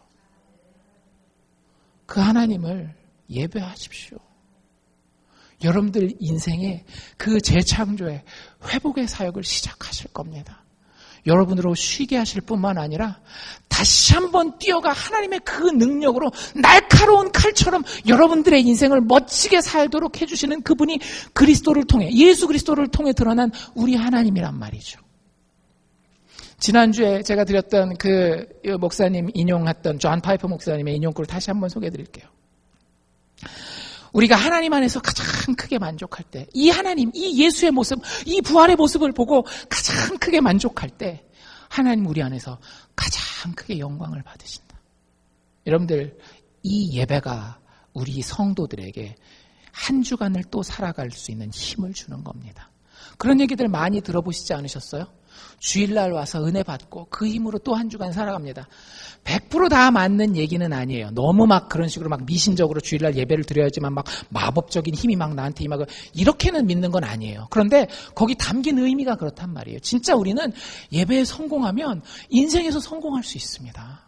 그 하나님을 예배하십시오. 여러분들 인생에 그 재창조의 회복의 사역을 시작하실 겁니다. 여러분으로 쉬게 하실 뿐만 아니라 다시 한번 뛰어가 하나님의 그 능력으로 날카로운 칼처럼 여러분들의 인생을 멋지게 살도록 해주시는 그분이 그리스도를 통해, 예수 그리스도를 통해 드러난 우리 하나님이란 말이죠. 지난주에 제가 드렸던 그 목사님 인용했던 존 파이퍼 목사님의 인용글을 다시 한번 소개해 드릴게요. 우리가 하나님 안에서 가장 크게 만족할 때, 이 하나님, 이 예수의 모습, 이 부활의 모습을 보고 가장 크게 만족할 때 하나님 우리 안에서 가장 크게 영광을 받으신다. 여러분들, 이 예배가 우리 성도들에게 한 주간을 또 살아갈 수 있는 힘을 주는 겁니다. 그런 얘기들 많이 들어보시지 않으셨어요? 주일날 와서 은혜 받고 그 힘으로 또 한 주간 살아갑니다. 100% 다 맞는 얘기는 아니에요. 너무 막 그런 식으로 막 미신적으로 주일날 예배를 드려야지만 막 마법적인 힘이 막 나한테 임하고 이렇게는 믿는 건 아니에요. 그런데 거기 담긴 의미가 그렇단 말이에요. 진짜 우리는 예배에 성공하면 인생에서 성공할 수 있습니다.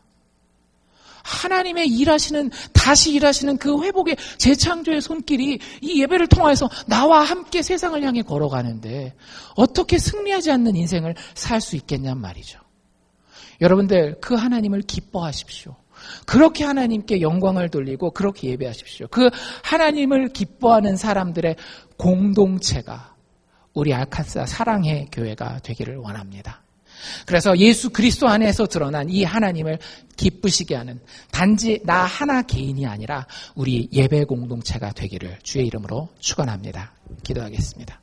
하나님의 일하시는, 다시 일하시는 그 회복의 재창조의 손길이 이 예배를 통해서 나와 함께 세상을 향해 걸어가는데 어떻게 승리하지 않는 인생을 살 수 있겠냔 말이죠. 여러분들, 그 하나님을 기뻐하십시오. 그렇게 하나님께 영광을 돌리고 그렇게 예배하십시오. 그 하나님을 기뻐하는 사람들의 공동체가 우리 알칸사 사랑의 교회가 되기를 원합니다. 그래서 예수 그리스도 안에서 드러난 이 하나님을 기쁘시게 하는 단지 나 하나 개인이 아니라 우리 예배 공동체가 되기를 주의 이름으로 축원합니다. 기도하겠습니다.